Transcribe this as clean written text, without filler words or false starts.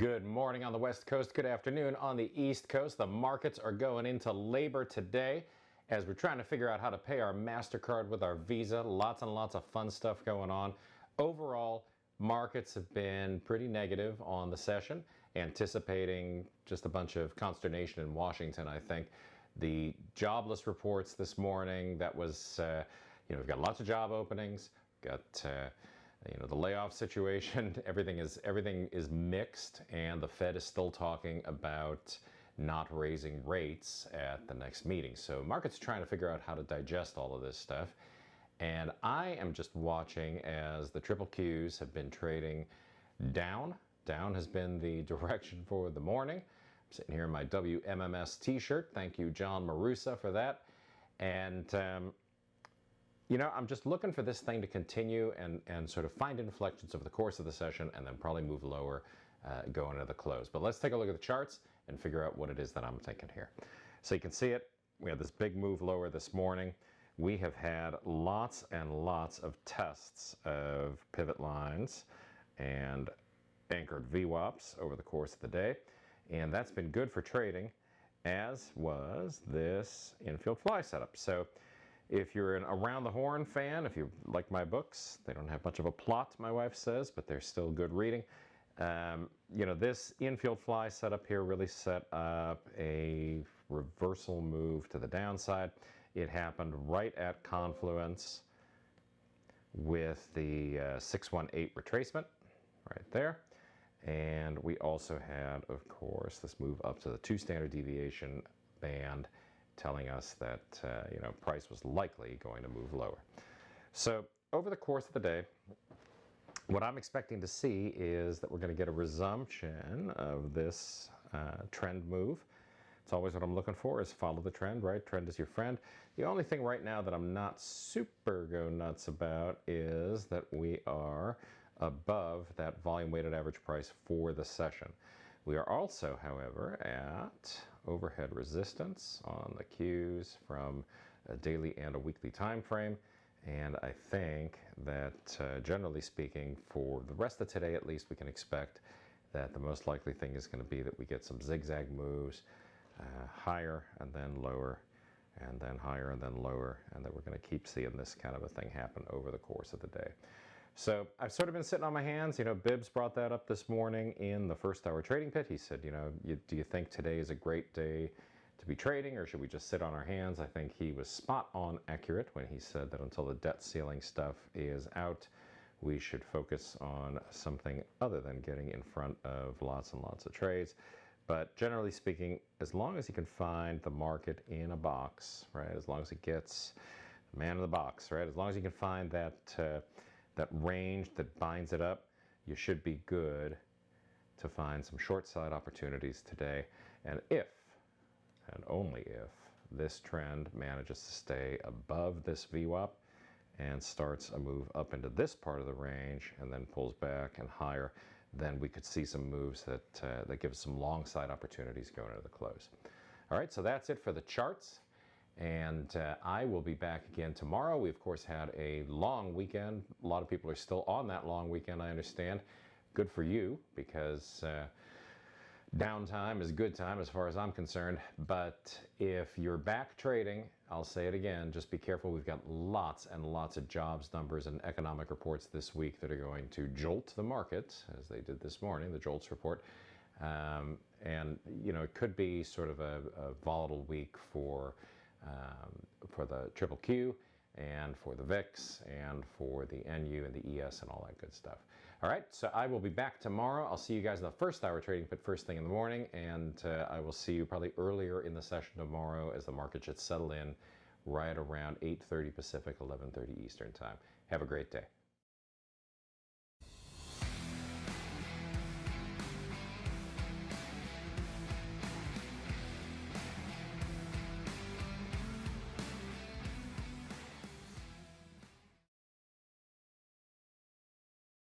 Good morning on the West Coast, good afternoon on the East Coast. The markets are going into labor today as we're trying to figure out how to pay our MasterCard with our Visa. Lots and lots of fun stuff going on. Overall, markets have been pretty negative on the session, anticipating just a bunch of consternation in Washington, I think. The jobless reports this morning, that was, we've got lots of job openings, got the layoff situation, everything is mixed, and the Fed is still talking about not raising rates at the next meeting. So markets are trying to figure out how to digest all of this stuff. And I am just watching as the triple Qs have been trading down. Down has been the direction for the morning. I'm sitting here in my WMMS t-shirt. Thank you, John Marusa, for that. And I'm just looking for this thing to continue and sort of find inflections over the course of the session and then probably move lower going into the close. But let's take a look at the charts and figure out what it is that I'm thinking here. So you can see it. We had this big move lower this morning. We have had lots and lots of tests of pivot lines and anchored VWAPs over the course of the day. And that's been good for trading, as was this infield fly setup. So if you're an Around the Horn fan, if you like my books, they don't have much of a plot, my wife says, but they're still good reading. This infield fly setup here really set up a reversal move to the downside. It happened right at confluence with the 618 retracement right there. And we also had, of course, this move up to the 2 standard deviation band, telling us that price was likely going to move lower. So over the course of the day, what I'm expecting to see is that we're going to get a resumption of this trend move. It's always what I'm looking for, is follow the trend, right? Trend is your friend. The only thing right now that I'm not super go nuts about is that we are above that volume weighted average price for the session. We are also, however, at overhead resistance on the Qs from a daily and a weekly time frame. And I think that generally speaking, for the rest of today at least, we can expect that the most likely thing is going to be that we get some zigzag moves, higher and then lower, and then higher and then lower, and that we're going to keep seeing this kind of a thing happen over the course of the day. So I've sort of been sitting on my hands. Bibbs brought that up this morning in the first hour trading pit. He said, do you think today is a great day to be trading, or should we just sit on our hands? I think he was spot on accurate when he said that until the debt ceiling stuff is out, we should focus on something other than getting in front of lots and lots of trades. But generally speaking, as long as you can find the market in a box, right? As long as it gets the man in the box, right? As long as you can find that range that binds it up, you should be good to find some short side opportunities today. And if, and only if, this trend manages to stay above this VWAP and starts a move up into this part of the range and then pulls back and higher, then we could see some moves that give us some long side opportunities going into the close. All right, so that's it for the charts. And I will be back again tomorrow. We, of course, had a long weekend. A lot of people are still on that long weekend, I understand. Good for you, because downtime is good time as far as I'm concerned. But if you're back trading, I'll say it again, just be careful. We've got lots and lots of jobs numbers and economic reports this week that are going to jolt the market, as they did this morning, the JOLTS report. And, it could be sort of a volatile week for the triple Q and for the VIX and for the NU and the ES and all that good stuff. All right, so I will be back tomorrow. I'll see you guys in the first hour trading pit first thing in the morning, and I will see you probably earlier in the session tomorrow as the market should settle in right around 8:30 Pacific, 11:30 Eastern time. Have a great day.